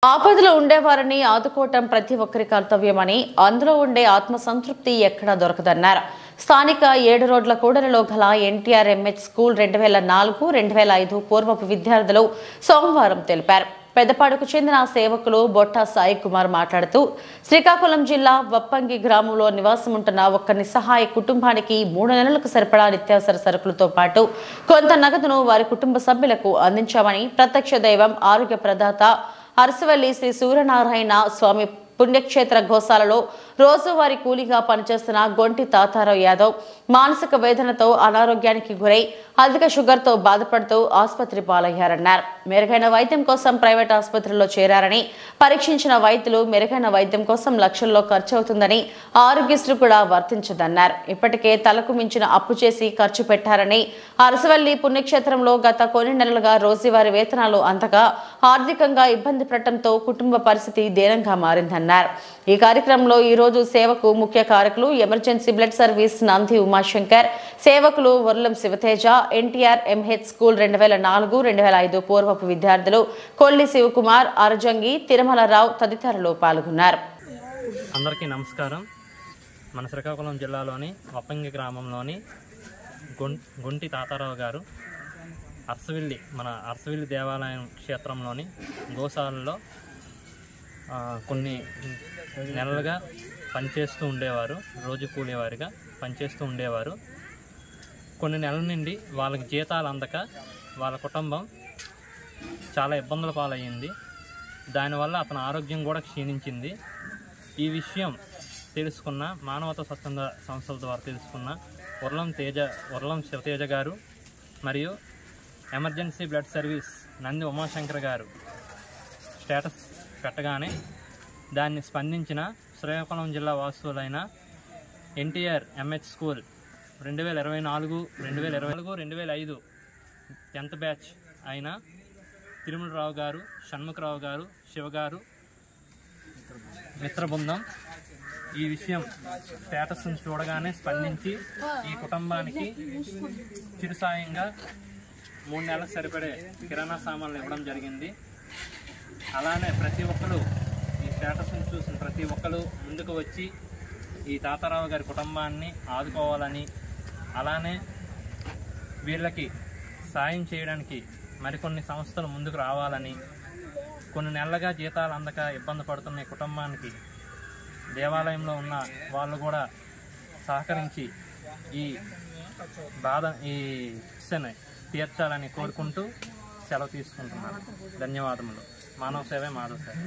ఆపదలో ఉండేవారిని ఆదుకోవటం ప్రతి ఒక్కరి కర్తవ్యమని, అందులో ఉండే ఆత్మసంతృప్తి ఎక్కడా దొరకదన్నారు. స్థానిక 7 రోడ్ల కూడలిలో గల ఎన్టీఆర్ ఎంహెచ్ స్కూల్ 2004-2005 పూర్వపు విద్యార్థులు సోమవారం తెలిపారు. పెద్దపాడుకు చెందిన సేవకులు బొట్టా సాయి కుమార్ మాట్లాడుతూ, శ్రీకాకుళం జిల్లా వప్పంగి గ్రామంలో నివాసం ఉంటున్న ఒక్క నిస్సహాయ కుటుంబానికి 3 నెలలకు సరిపడా నిత్యావసర సరుకులతో పాటు కొంత నగదును వారి కుటుంబ సభ్యులకు అందించామని ప్రత్యక్ష దైవం ఆరోగ్య ప్రదాత అరసవల్లి శ్రీ సూర్యనారాయణ స్వామి పుణ్యక్షేత్ర గోశాలలో రోజువారీ కూలీగా పనిచేస్తున్న గొంటి తాతారావు యాదవ్ మానసిక వేదనతో అనారోగ్యానికి గురై అధిక షుగర్తో బాధపడుతూ ఆసుపత్రి పాలయ్యారన్నారు. మెరుగైన వైద్యం కోసం ప్రైవేట్ ఆసుపత్రిలో చేరారని, పరీక్షించిన వైద్యులు మెరుగైన వైద్యం కోసం లక్షల్లో ఖర్చు అవుతుందని, ఆరోగ్యశ్రీ కూడా వర్తించదన్నారు. ఇప్పటికే తలకు మించిన అప్పు చేసి ఖర్చు పెట్టారని, అరసవల్లి పుణ్యక్షేత్రంలో గత కొన్ని నెలలుగా రోజువారీ వేతనాలు అంతగా ఆర్థికంగా ఇబ్బంది పడటంతో కుటుంబ పరిస్థితి దీనంగా మారిందన్నారు. ఈ కార్యక్రమంలో ఈ రోజు సేవకు ముఖ్య కారకులు emergency blood service Nandi Umashankar, సేవకులు వర్లం శివతేజ, ఎన్టీఆర్ ఎంహెచ్ స్కూల్ 2004-2005 పూర్వపు విద్యార్థులు కొల్లి శివకుమార్, అరజంగి, తిరుమలరావు తదితరులు పాల్గొన్నారు. అందరికీ నమస్కారం. మన శ్రీకాకుళం జిల్లాలోని వప్పంగి గ్రామంలోని గొంటి తాతారావు గారు మన అరసవిల్లి దేవాలయం క్షేత్రంలోని గోశాలలో కొన్ని నెలలుగా పనిచేస్తూ ఉండేవారు. రోజు కూలేవారిగా పనిచేస్తూ ఉండేవారు. కొన్ని నెలల నుండి వాళ్ళకి జీతాలు అందక వాళ్ళ కుటుంబం చాలా ఇబ్బందుల పాలయ్యింది. దానివల్ల అతని ఆరోగ్యం కూడా క్షీణించింది. ఈ విషయం తెలుసుకున్న మానవతా స్వచ్ఛంద సంస్థల ద్వారా తెలుసుకున్న వర్లం శివతేజ గారు మరియు emergency blood service Nandi Umashankar గారు స్టేటస్ పెట్టగానే దాన్ని స్పందించిన శ్రీకాకుళం జిల్లా వాసులైన NTR MH school 2024-2005 10th batch అయిన తిరుమలరావు గారు, షణ్ముఖరావు గారు, శివగారు మిత్ర బృందం ఈ విషయం స్టేటస్ను చూడగానే స్పందించి ఈ కుటుంబానికి చిరుసాయంగా 3 నెలలకు సరిపడే కిరాణా సామాన్లు ఇవ్వడం జరిగింది. అలానే ప్రతి ఒక్కరు ఈ స్టేటస్ను చూసిన ప్రతి ఒక్కరు ముందుకు వచ్చి ఈ తాతారావు గారి కుటుంబాన్ని ఆదుకోవాలని, అలానే వీళ్ళకి సాయం చేయడానికి మరికొన్ని సంస్థలు ముందుకు రావాలని, కొన్ని నెలలుగా జీతాలు అందక ఇబ్బంది పడుతున్న ఈ కుటుంబానికి దేవాలయంలో ఉన్న వాళ్ళు కూడా సహకరించి ఈ తీర్చాలని కోరుకుంటూ సెలవు తీసుకుంటున్నాను. ధన్యవాదములు. మానవ సేవే మాధవ సేవ.